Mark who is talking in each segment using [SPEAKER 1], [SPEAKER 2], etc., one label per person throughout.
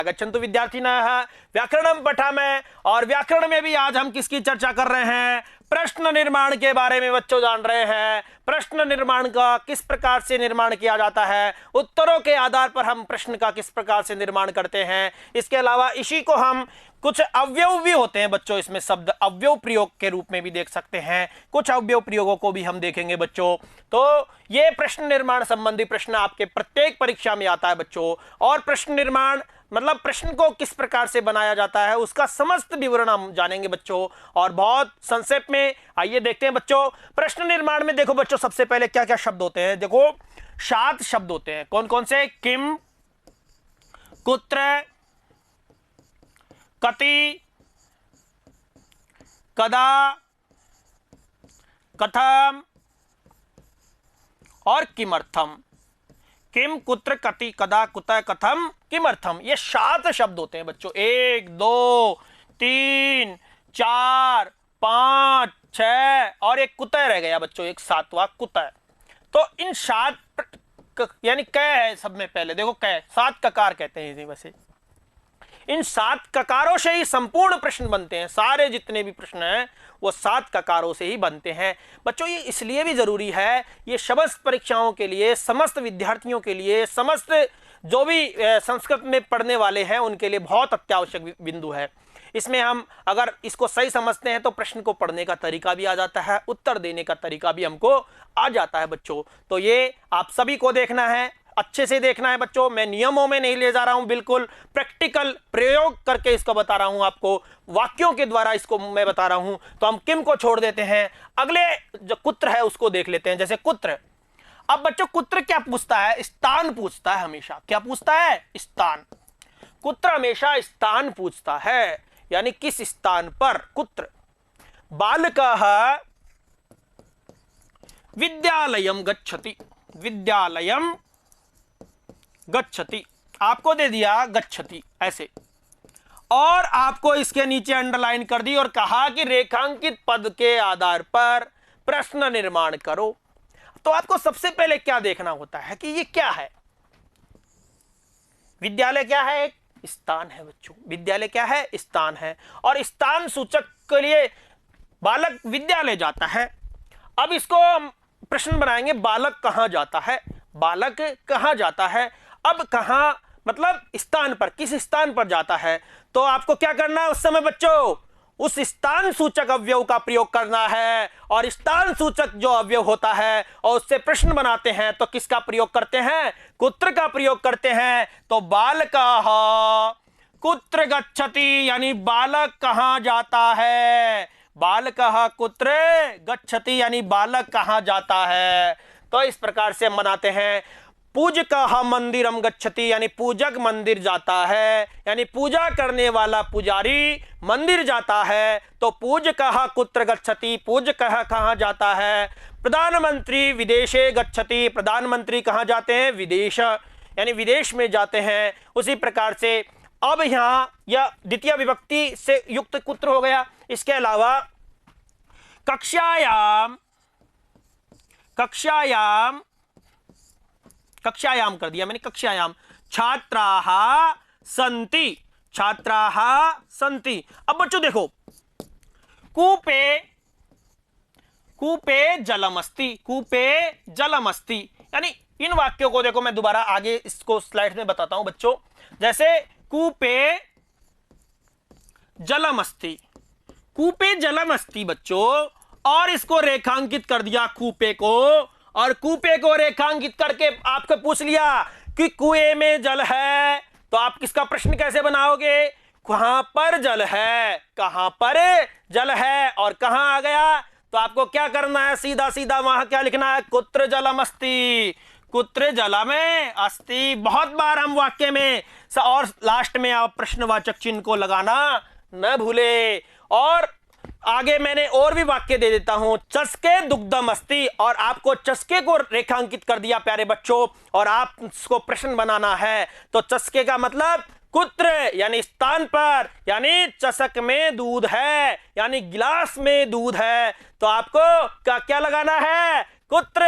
[SPEAKER 1] गच्छन्तु विद्यार्थिनः व्याकरणं पठामः। और व्याकरण में भी आज हम किसकी चर्चा कर रहे हैं? प्रश्न निर्माण के बारे में बच्चों जान रहे हैं। प्रश्न निर्माण का किस प्रकार से निर्माण किया जाता है, उत्तरों के आधार पर हम प्रश्न का किस प्रकार से निर्माण करते हैं। इसके अलावा इसी को हम कुछ अवयव भी होते हैं बच्चों, इसमें शब्द अवयव प्रयोग के रूप में भी देख सकते हैं। कुछ अवयव प्रयोगों को भी हम देखेंगे बच्चों। तो ये प्रश्न निर्माण संबंधी प्रश्न आपके प्रत्येक परीक्षा में आता है बच्चों। और प्रश्न निर्माण मतलब प्रश्न को किस प्रकार से बनाया जाता है उसका समस्त विवरण हम जानेंगे बच्चों। और बहुत संक्षेप में आइए देखते हैं बच्चों। प्रश्न निर्माण में देखो बच्चों, सबसे पहले क्या क्या शब्द होते हैं। देखो 7 शब्द होते हैं। कौन कौन से? किम, कुत्र, कति, कदा, कथम और किमर्थम। किम, कुत्र, कति, कदा, कुतः, कथम, किमर्थम, ये 7 शब्द होते हैं बच्चों। 1 2 3 4 5 6 और एक कुतः रह गया बच्चों, एक 7वां कुतः। तो इन 7 यानी क है सब में पहले देखो, क 7 ककार कहते हैं इसे। वैसे इन 7 ककारों से ही संपूर्ण प्रश्न बनते हैं। सारे जितने भी प्रश्न हैं वो 7 ककारों से ही बनते हैं बच्चों। ये इसलिए भी जरूरी है, ये समस्त परीक्षाओं के लिए, समस्त विद्यार्थियों के लिए, समस्त जो भी संस्कृत में पढ़ने वाले हैं उनके लिए बहुत अत्यावश्यक बिंदु है। इसमें हम अगर इसको सही समझते हैं तो प्रश्न को पढ़ने का तरीका भी आ जाता है, उत्तर देने का तरीका भी हमको आ जाता है बच्चों। तो ये आप सभी को देखना है, अच्छे से देखना है बच्चों। मैं नियमों में नहीं ले जा रहा हूं, बिल्कुल प्रैक्टिकल प्रयोग करके इसको बता रहा हूं आपको, वाक्यों के द्वारा इसको मैं बता रहा हूं। तो हम किम को छोड़ देते हैं, अगले जो कुत्र है उसको देख लेते हैं। जैसे कुत्र, अब बच्चों कुत्र क्या पूछता है? स्थान पूछता है हमेशा। क्या पूछता है? स्थान। कुत्र हमेशा स्थान पूछता है, यानी किस स्थान पर। कुत्र। बालकः विद्यालयं गच्छति। विद्यालयं गच्छति, आपको दे दिया गच्छति ऐसे, और आपको इसके नीचे अंडरलाइन कर दी और कहा कि रेखांकित पद के आधार पर प्रश्न निर्माण करो। तो आपको सबसे पहले क्या देखना होता है कि ये क्या है। विद्यालय क्या है? एक स्थान है बच्चों। विद्यालय क्या है? स्थान है। और स्थान सूचक के लिए बालक विद्यालय जाता है। अब इसको हम प्रश्न बनाएंगे, बालक कहां जाता है। बालक कहां जाता है, अब कहां मतलब स्थान पर, किस स्थान पर जाता है। तो आपको क्या करना है उस समय बच्चों? उस स्थान सूचक अवयव का प्रयोग करना है। और स्थान सूचक जो अवयव होता है और उससे प्रश्न बनाते हैं तो किसका प्रयोग करते हैं? कुत्र का प्रयोग करते हैं। तो बालकः कुत्र गच्छति, यानी बालक कहां जाता है। बालकः कुत्र गच्छति, यानी बालक कहां जाता है। तो इस प्रकार से हम बनाते हैं। पूजकः मंदिरम गच्छति, यानी पूजक मंदिर जाता है, यानी पूजा करने वाला पुजारी मंदिर जाता है। तो पूजकः कुत्र गच्छति, पूजकः कहां जाता है। प्रधानमंत्री विदेशे गच्छति, प्रधानमंत्री कहां जाते हैं? विदेश, यानी विदेश में जाते हैं। उसी प्रकार से अब यहां यह द्वितीय विभक्ति से युक्त कुत्र हो गया। इसके अलावा कक्षायाम, कक्षायाम, कक्षायाम कर दिया मैंने, कक्षायाम छात्राः सन्ति, छात्राः सन्ति। अब बच्चों देखो, कूपे, कूपे जलमस्ति, कूपे जलमस्ति, यानी इन वाक्यों को देखो, मैं दोबारा आगे इसको स्लाइड में बताता हूं बच्चों। जैसे कूपे जलमस्ति, कूपे जलमस्ति बच्चों, और इसको रेखांकित कर दिया कूपे को, और कूपे को रेखांकित करके आपको पूछ लिया कि कुएं में जल है। तो आप किसका प्रश्न कैसे बनाओगे? कहां पर जल है, कहां पर जल है, और कहां आ गया। तो आपको क्या करना है? सीधा सीधा वहां क्या लिखना है? कुत्र जलमस्ति, कुत्र जलमे अस्ति। बहुत बार हम वाक्य में और लास्ट में आप प्रश्नवाचक चिन्ह को लगाना न भूले। और आगे मैंने और भी वाक्य दे देता हूं। चस्के दुग्धम अस्ति, और आपको चस्के को रेखांकित कर दिया प्यारे बच्चों, और आप इसको प्रश्न बनाना है। तो चस्के का मतलब कुत्र, यानी स्थान पर, यानी चषक में दूध है, यानी गिलास में दूध है। तो आपको क्या क्या लगाना है? कुत्र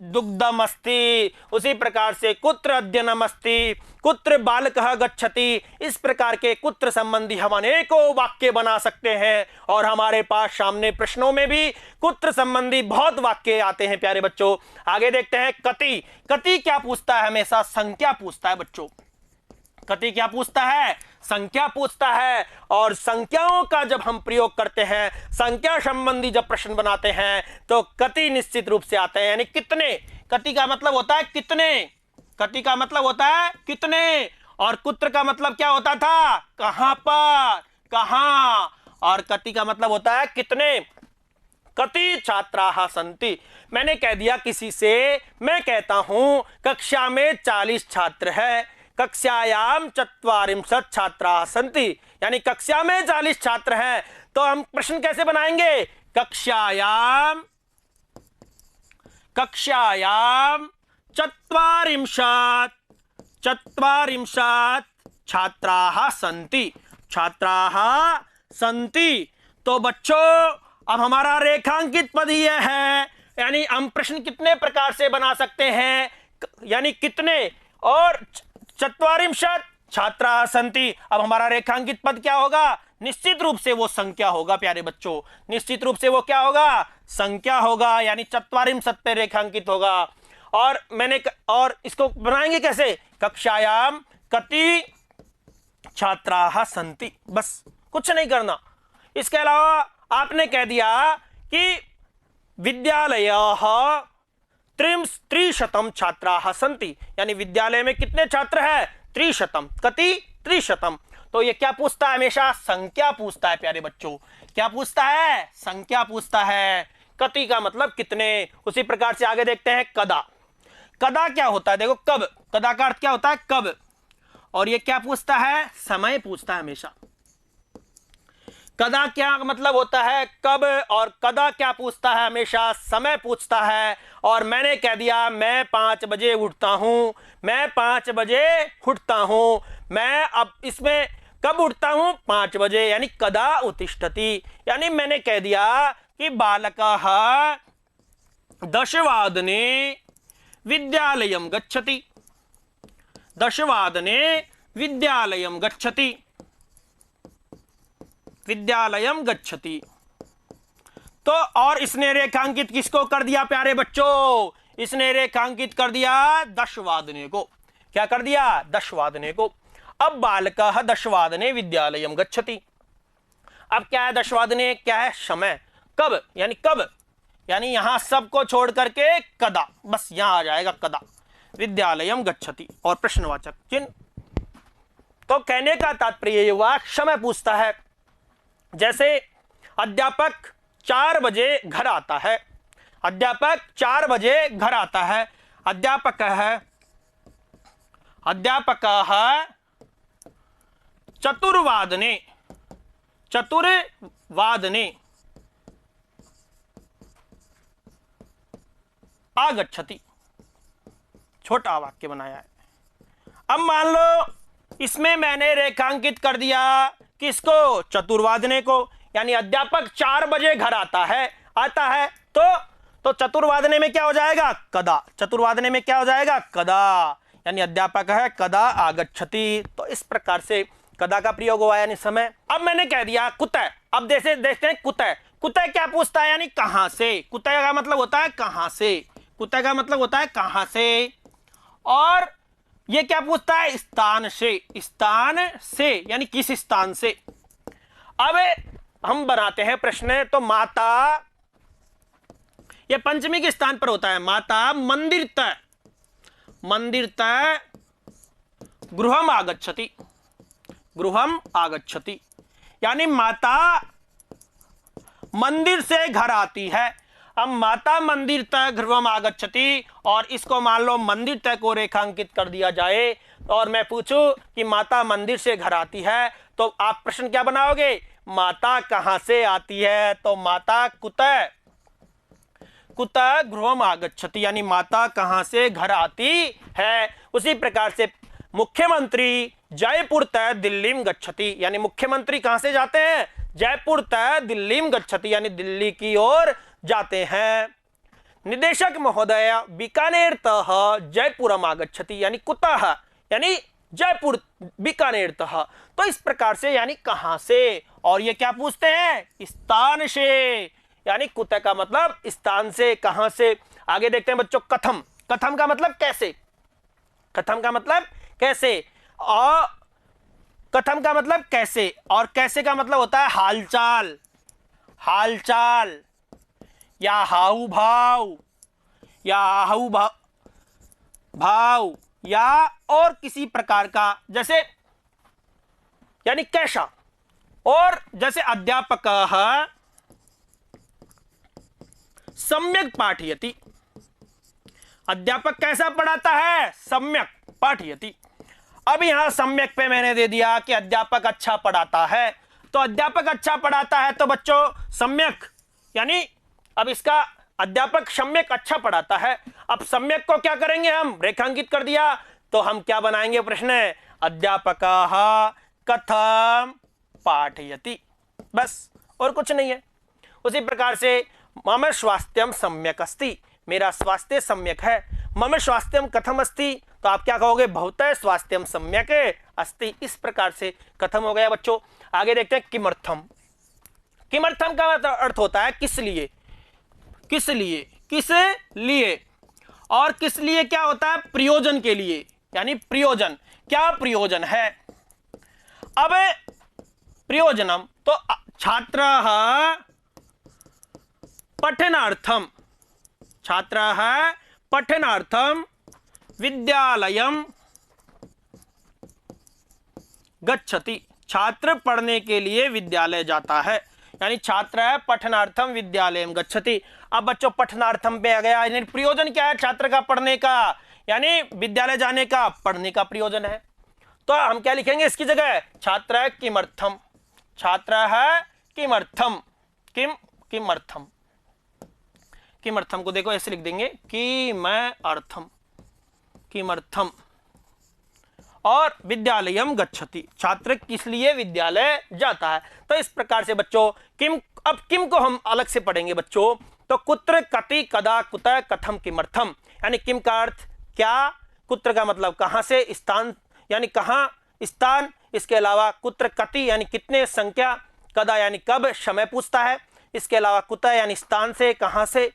[SPEAKER 1] दुग्धमस्ति, उसी प्रकार से कुत्र अध्ययनमस्ति, कुत्र बालकः गच्छति। इस प्रकार के कुत्र संबंधी हम अनेकों वाक्य बना सकते हैं और हमारे पास सामने प्रश्नों में भी कुत्र संबंधी बहुत वाक्य आते हैं प्यारे बच्चों। आगे देखते हैं कति। कति क्या पूछता है? हमेशा संख्या पूछता है बच्चों। कति क्या पूछता है? संख्या पूछता है। और संख्याओं का जब हम प्रयोग करते हैं, संख्या संबंधी जब प्रश्न बनाते हैं तो कति निश्चित रूप से आते हैं, यानी कितने। कति का मतलब होता है कितने। कति का मतलब होता है कितने। और कुत्र का मतलब क्या होता था? कहां पर, कहां। और कति का मतलब होता है कितने। कति छात्राः सन्ति। मैंने कह दिया किसी से, मैं कहता हूं कक्षा में 40 छात्र है। कक्षायाम 40 छात्राः सन्ति, यानी कक्षा में 40 छात्र हैं। तो हम प्रश्न कैसे बनाएंगे? कक्षायाम 40 छात्राः सन्ति। छात्राः सन्ति। तो बच्चों अब हमारा रेखांकित पद यह है, यानी हम प्रश्न कितने प्रकार से बना सकते हैं, यानी कितने और 40 छात्राः सन्ति। अब हमारा रेखांकित पद क्या होगा? निश्चित रूप से वो संख्या होगा प्यारे बच्चों। निश्चित रूप से वो क्या होगा? संख्या होगा, यानी 40 पे रेखांकित होगा। और इसको बनाएंगे कैसे? कक्षायाम कति छात्राः सन्ति, बस कुछ नहीं करना। इसके अलावा आपने कह दिया कि विद्यालयः 300 छात्राः सन्ति, यानी विद्यालय में कितने छात्र हैं? 300। कति? 300। तो ये क्या पूछता है? हमेशा संख्या पूछता है प्यारे बच्चों। क्या पूछता है? संख्या पूछता है। कति का मतलब कितने। उसी प्रकार से आगे देखते हैं कदा। कदा क्या होता है? देखो कब। कदा का अर्थ क्या होता है? कब। और ये क्या पूछता है? समय पूछता है हमेशा। कदा क्या मतलब होता है? कब। और कदा क्या पूछता है? हमेशा समय पूछता है। और मैंने कह दिया मैं 5 बजे उठता हूं। मैं 5 बजे उठता हूं। मैं अब इसमें कब उठता हूं? 5 बजे, यानी कदा उत्तिष्ठति। यानी मैंने कह दिया कि बालकः 10 वादने विद्यालयं गच्छति। 10 वादने विद्यालयं गच्छति। विद्यालयम गच्छति। तो और इसने रेखांकित किसको कर दिया प्यारे बच्चों? इसने रेखांकित कर दिया 10 वादने को। क्या कर दिया? 10 वादने को। अब बालकः 10 वादने विद्यालयम गच्छति। अब क्या है 10 वादने? क्या है? समय। कब यानी कब, यानी यहां सबको छोड़ करके कदा, बस यहां आ जाएगा कदा। विद्यालयम गच्छति और प्रश्नवाचक चिन्ह। तो कहने का तात्पर्य ये हुआ, समय पूछता है। जैसे अध्यापक 4 बजे घर आता है। अध्यापक 4 बजे घर आता है। अध्यापक है चतुर्वादने आगच्छति। छोटा वाक्य बनाया है। अब मान लो इसमें मैंने रेखांकित कर दिया किसको? चतुर्वादने को। यानी अध्यापक 4 बजे घर आता है तो चतुर्वादने में क्या हो जाएगा? कदा। चतुर्वादने में क्या हो जाएगा? कदा। यानी अध्यापक है कदा आगच्छति। तो इस प्रकार से कदा का प्रयोग हुआ, यानी समय। अब मैंने कह दिया कुतः। अब देखते हैं कुतः। कुतः क्या पूछता है? यानी कहां से। कुतः का मतलब होता है कहां से। कुतः का मतलब होता है कहां से। और ये क्या पूछता है? स्थान से। स्थान से यानी किस स्थान से। अब हम बनाते हैं प्रश्न। तो माता, ये पंचमी के स्थान पर होता है। माता मंदिरतः गृहम आगच्छति। गृहम आगच्छति यानी माता मंदिर से घर आती है। अब माता मंदिर तक गृहम आगच्छति, और इसको मान लो मंदिर तक को रेखांकित कर दिया जाए और मैं पूछूं कि माता मंदिर से घर आती है, तो आप प्रश्न क्या बनाओगे? माता कहां से आती है? तो माता कुतः गृहम आगच्छति, यानी माता कहां से घर आती है। उसी प्रकार से मुख्यमंत्री जयपुर तय दिल्लीम गच्छति, यानी मुख्यमंत्री कहां से जाते हैं? जयपुर तय दिल्लीम गच्छति, यानी दिल्ली की ओर जाते हैं। निदेशक महोदय बीकानेरतः जयपुरम आगच्छति, यानी कुतः, यानी जयपुर बीकानेरतः। तो इस प्रकार से यानी कहां से, और ये क्या पूछते हैं, स्थान से, यानी कुतः का मतलब स्थान से, कहां से। आगे देखते हैं बच्चों कथम। कथम का मतलब कैसे, कथम का मतलब कैसे, और कथम का मतलब कैसे, और कैसे का मतलब होता है हालचाल, हालचाल या हाउ भाव, या हाउ भाव या और किसी प्रकार का, जैसे यानी कैसा। और जैसे अध्यापक सम्यक पाठयति, अध्यापक कैसा पढ़ाता है, सम्यक पाठयति। अब यहां सम्यक पे मैंने दे दिया कि अध्यापक अच्छा पढ़ाता है, तो अध्यापक अच्छा पढ़ाता है तो बच्चों सम्यक, यानी अब इसका अध्यापक सम्यक अच्छा पढ़ाता है। अब सम्यक को क्या करेंगे हम, रेखांकित कर दिया, तो हम क्या बनाएंगे प्रश्न, अध्यापकः कथम पाठयति, बस और कुछ नहीं है। उसी प्रकार से मम स्वास्थ्यम सम्यक अस्ति, मेरा स्वास्थ्य सम्यक है। मम स्वास्थ्यम कथम अस्ति, तो आप क्या कहोगे, भवतः स्वास्थ्यम सम्यक अस्ति। इस प्रकार से कथम हो गया बच्चों। आगे देखते हैं किमर्थम। किमर्थम का अर्थ होता है किस लिए, किस लिए, किस लिए। और किस लिए क्या होता है, प्रयोजन के लिए, यानी प्रयोजन, क्या प्रयोजन है। अब प्रयोजनम, तो छात्रः पठनार्थम, छात्रः पठनार्थम विद्यालयम गच्छति, छात्र पढ़ने के लिए विद्यालय जाता है, यानी छात्र है पठनार्थम विद्यालयम गच्छति। अब बच्चों पठनार्थम पे आ गया, यानी प्रयोजन क्या है छात्र का पढ़ने का, यानी विद्यालय जाने का, पढ़ने का प्रयोजन है। तो हम क्या लिखेंगे इसकी जगह, छात्र है किमर्थम, छात्र है किमर्थम, किमर्थम, किमर्थम को देखो ऐसे लिख देंगे किमर्थम, किमर्थम। और विद्यालयम गच्छति, छात्र किस लिए विद्यालय जाता है। तो इस प्रकार से बच्चों किम, अब किम को हम अलग से पढ़ेंगे बच्चों। तो कुत्र कति कदा कुतः कथम किमर्थम, यानी किम का अर्थ क्या, कुत्र का मतलब कहां से, स्थान यानी कहां, स्थान। इसके अलावा कुत्र कति यानी कितने, संख्या, कदा यानी कब, समय पूछता है। इसके अलावा कुतः यानी स्थान से, कहां से,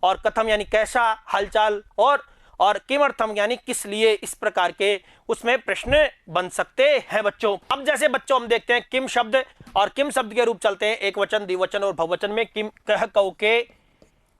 [SPEAKER 1] और कथम यानी कैसा, हालचाल, और किमर्थम यानी किस लिए। इस प्रकार के उसमें प्रश्न बन सकते हैं बच्चों। अब जैसे बच्चों हम देखते हैं किम शब्द, और किम शब्द के रूप चलते हैं एक वचन, द्विवचन और बहुवचन में। किम, कह, कौके,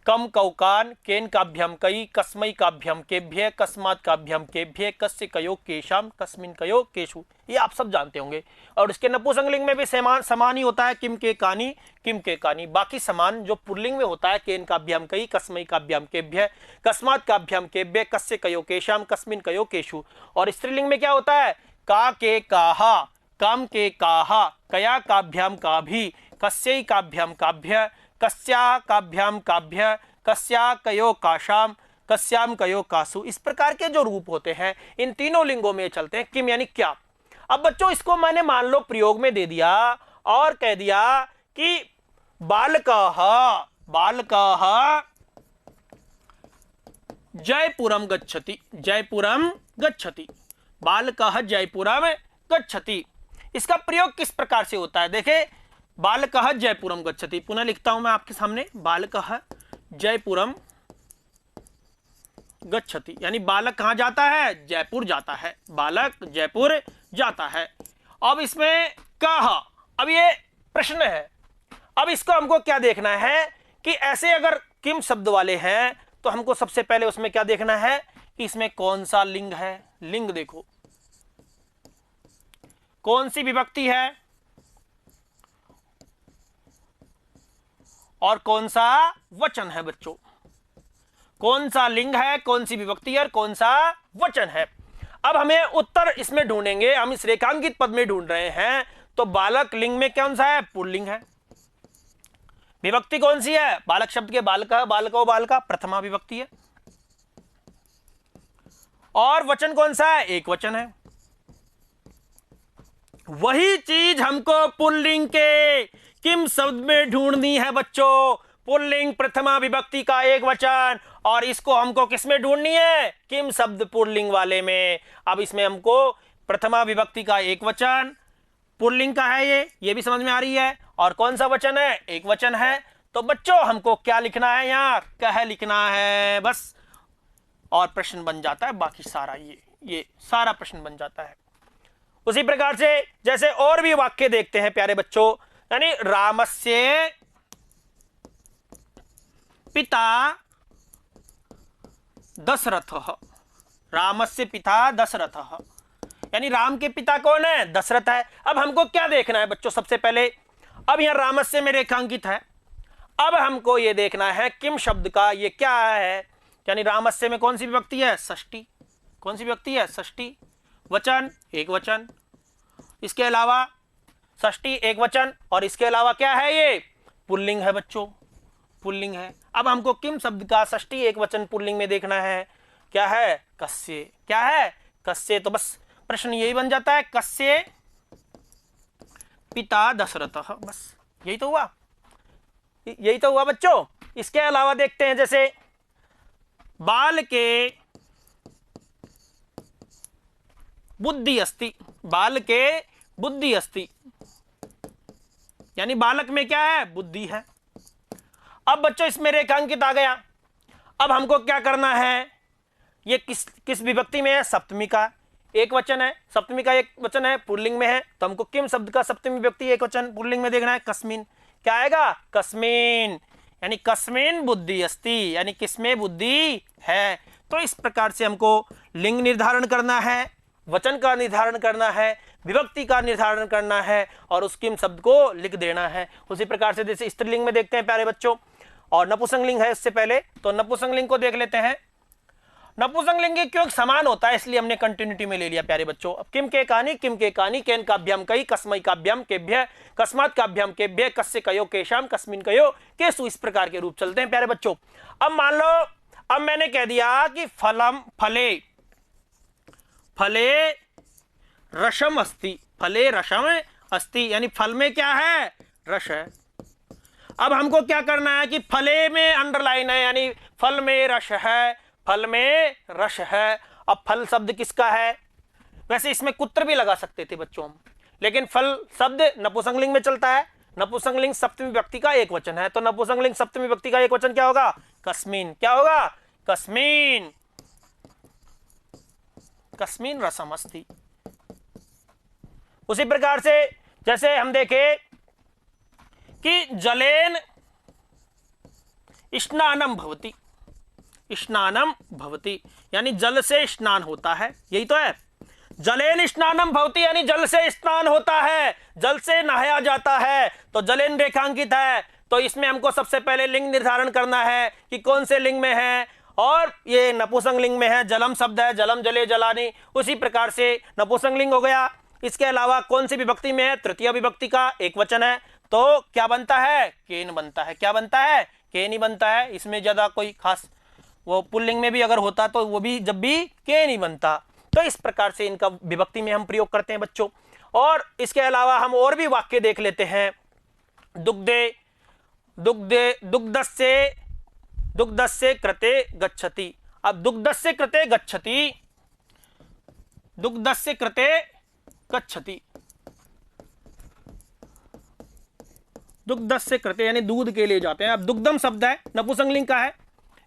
[SPEAKER 1] कम, कौकान, केन काभ्यम कई, कस्मै काभ्यम केभ्य, कस्मात् काभ्यम केभ्य, कस्य कयो केशाम, कस्मिन कयो केशु, ये आप सब जानते होंगे। और इसके नपुंसकलिंग में भी समान ही होता है, किम के कानी, किम के कानी। बाकी समान जो पुल्लिंग में होता है, केन काभ्यम कई, कस्मै काभ्यम केभ्य, कस्मात् काभ्यम केभ्य, कस्य कयो केशाम, कस्मिन कयो केशु। और स्त्रीलिंग में क्या होता है, का के काहा, काम के काहा, कया काभ्याम काभी, कस्यै काभ्याम काभ्य, कस्या काभ्याम काभ्य, कस्या कयो काशाम, कस्याम कयो कासु। इस प्रकार के जो रूप होते हैं इन तीनों लिंगों में चलते हैं। किम यानी क्या। अब बच्चों इसको मैंने मान लो प्रयोग में दे दिया और कह दिया कि बालकः, बालकः जयपुरम गच्छति, जयपुरम गच्छति, बालकः जयपुरम गच्छति। इसका प्रयोग किस प्रकार से होता है, देखे, बालकः जयपुरम गच्छति। पुनः लिखता हूं मैं आपके सामने, बालकः जयपुरम गच्छति, यानी बालक कहां जाता है, जयपुर जाता है, बालक जयपुर जाता है। अब इसमें कहा, अब ये प्रश्न है। अब इसको हमको क्या देखना है कि ऐसे अगर किम शब्द वाले हैं तो हमको सबसे पहले उसमें क्या देखना है कि इसमें कौन सा लिंग है। लिंग देखो, कौन सी विभक्ति है और कौन सा वचन है बच्चों, कौन सा लिंग है, कौन सी विभक्ति है और कौन सा वचन है। अब हमें उत्तर इसमें ढूंढेंगे, हम इस रेखांकित पद में ढूंढ रहे हैं। तो बालक लिंग में कौन सा है, पुल्लिंग है। विभक्ति कौन सी है, बालक शब्द के बालका, बालको, बालका प्रथमा विभक्ति है। और वचन कौन सा है, एक वचन है। वही चीज हमको पुल्लिंग के किम शब्द में ढूंढनी है बच्चों। पुल्लिंग प्रथमा विभक्ति का एक वचन और इसको हमको किसमें ढूंढनी है, किम शब्द पुल्लिंग वाले में। अब इसमें हमको प्रथमा विभक्ति का एक वचन पुल्लिंग का है, ये भी समझ में आ रही है, और कौन सा वचन है, एक वचन है। तो बच्चों हमको क्या लिखना है, यहाँ कह लिखना है बस, और प्रश्न बन जाता है। बाकी सारा ये सारा प्रश्न बन जाता है। उसी प्रकार से जैसे और भी वाक्य देखते हैं प्यारे बच्चों, यानी रामस्य पिता दशरथः, रामस्य पिता दशरथः, यानी राम के पिता कौन है, दशरथ है। अब हमको क्या देखना है बच्चों, सबसे पहले अब यहां रामस्य में रेखांकित है, अब हमको ये देखना है किम शब्द का ये क्या है, यानी रामस्य में कौन सी विभक्ति है, षष्ठी। कौन सी विभक्ति है, षष्ठी। वचन एक वचन, इसके अलावा षष्ठी एक वचन, और इसके अलावा क्या है, ये पुल्लिंग है बच्चों, पुल्लिंग है। अब हमको किम शब्द का षष्ठी एक वचन पुल्लिंग में देखना है, क्या है, कस्य। क्या है, कस्य। तो बस प्रश्न यही बन जाता है, कस्य पिता दशरथः, बस यही तो हुआ, यही तो हुआ बच्चों। इसके अलावा देखते हैं जैसे बाल के बुद्धि अस्ति, बाल के बुद्धि अस्ति, यानी बालक में क्या है, बुद्धि है। अब बच्चों इसमें रेखांकित आ गया। अब हमको क्या करना है, ये किस विभक्ति में है, सप्तमी का एक वचन है, सप्तमी का एक वचन है, पुल्लिंग में है। तो हमको किम शब्द का सप्तमी विभक्ति एक वचन पुल्लिंग में देखना है, कस्मिन। क्या आएगा, कस्मिन, यानी कस्मिन बुद्धि अस्ति, यानी किसमें बुद्धि है। तो इस प्रकार से हमको लिंग निर्धारण करना है, वचन का निर्धारण करना है, विभक्ति का निर्धारण करना है, और उस किम शब्द को लिख देना है। उसी प्रकार से जैसे स्त्रीलिंग में देखते हैं प्यारे बच्चों, और नपुंसकलिंग है इससे पहले, तो नपुंसकलिंग को देख लेते हैं। नपुंसकलिंग क्यों समान होता है, इसलिए हमने कंटिन्यूटी में ले लिया प्यारे बच्चों। अब किम के कानी केन काभ्याम कई कस्मै काभ्याम केभ्य कस्मात् काभ्याम केभ्य कस्य कयो केशाम कस्मिन कयो केसु, इस प्रकार के रूप चलते हैं प्यारे बच्चों। अब मान लो, अब मैंने कह दिया कि फलम फले फले रसम अस्ति, फले रसम अस्ति, यानी फल में क्या है, रस है। अब हमको क्या करना है कि फले में अंडरलाइन है, यानी फल में रस है, फल में रस है। अब फल शब्द किसका है, वैसे इसमें कुत्र भी लगा सकते थे बच्चों हम, लेकिन फल शब्द नपुंसकलिंग में चलता है। नपुंसकलिंग सप्तमी विभक्ति का एक वचन है, तो नपुंसकलिंग सप्तमी विभक्ति का एक वचन क्या होगा, कस्मिन। क्या होगा, कस्मिन, कस्मिन रसम अस्ति। उसी प्रकार से जैसे हम देखें कि जलेन स्नानम भवति, स्नानम भवति, यानी जल से स्नान होता है, यही तो है। जलेन स्नानम भवति, यानी जल से स्नान होता है, जल से नहाया जाता है। तो जलेन रेखांकित है, तो इसमें हमको सबसे पहले लिंग निर्धारण करना है कि कौन से लिंग में है, और ये नपुंसकलिंग में है, जलम शब्द है, जलम जले जलानी। उसी प्रकार से नपुंसकलिंग हो गया। इसके अलावा कौन सी विभक्ति में है, तृतीय विभक्ति का एक वचन है, तो क्या बनता है, केन बनता है। क्या बनता है, केन ही बनता है। इसमें ज्यादा कोई खास, वो पुल्लिंग में भी अगर होता तो वो भी जब भी केन ही बनता। तो इस प्रकार से इनका विभक्ति में हम प्रयोग करते हैं बच्चों। और इसके अलावा हम और भी वाक्य देख लेते हैं। दुग्धे दुग्धे दुग्धस्य कृते गच्छति। अब दुग्धस्य कृते गच्छति, दुग्धस्य कृते गच्छति, दुग्धस्य कृते यानी दूध के लिए जाते हैं। अब दुग्धम शब्द है, नपुंसकलिंग का है,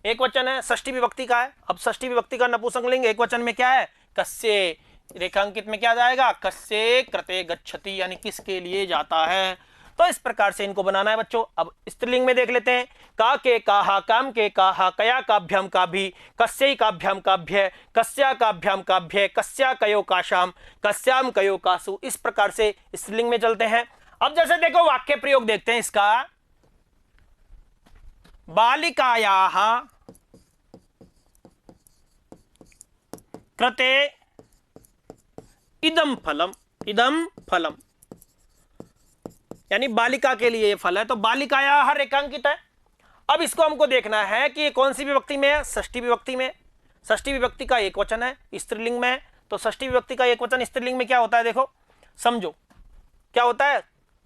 [SPEAKER 1] एक वचन है, षष्ठी विभक्ति का है। अब षष्ठी विभक्ति का नपुंसकलिंग एक वचन में क्या है, कस्य। रेखांकित में क्या जाएगा, कस्य कृते गच्छति, यानी किसके लिए जाता है। तो इस प्रकार से इनको बनाना है बच्चों। अब स्त्रीलिंग में देख लेते हैं। का के काहा, काम के काहा, कया काभ्याम काभी, कस्यै काभ्याम काभ्य, कस्या काभ्याम काभ्य, कस्या कयो काशाम, कस्याम कयो कासु। इस प्रकार से स्त्रीलिंग में चलते हैं। अब जैसे देखो वाक्य प्रयोग देखते हैं इसका। बालिकायाः कृते इदम फलम, इदम फलम, यानी बालिका के लिए ये फल है। तो बालिकायाः रेखांकित है। अब इसको हमको देखना है कि ये कौन सी विभक्ति में है, षष्ठी विभक्ति में। षष्ठी विभक्ति का एक वचन है, स्त्रीलिंग में है। तो षष्ठी विभक्ति का एक वचन स्त्रीलिंग में क्या होता है, देखो समझो क्या होता है,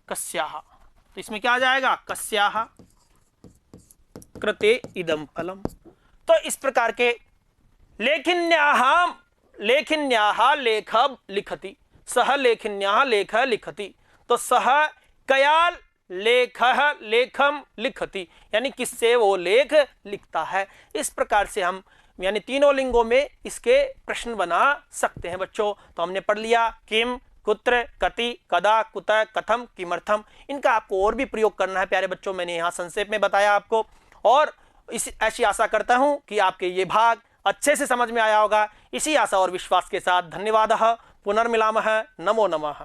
[SPEAKER 1] कस्याः। तो इसमें क्या आ जाएगा, कस्याः कृते इदम फलम, तो इस प्रकार के लेखिन्याः लेखब लिखति, सह लेखिन्याः लेख लिखति, तो सह कया लेखः लेखम लिखति, यानी किससे वो लेख लिखता है। इस प्रकार से हम यानी तीनों लिंगों में इसके प्रश्न बना सकते हैं बच्चों। तो हमने पढ़ लिया किम, कुत्र, कति, कदा, कुतः, कथम, किमर्थम। इनका आपको और भी प्रयोग करना है प्यारे बच्चों, मैंने यहाँ संक्षेप में बताया आपको, और ऐसी आशा करता हूँ कि आपके ये भाग अच्छे से समझ में आया होगा। इसी आशा और विश्वास के साथ धन्यवाद। पुनर्मिलामः। नमो नमः।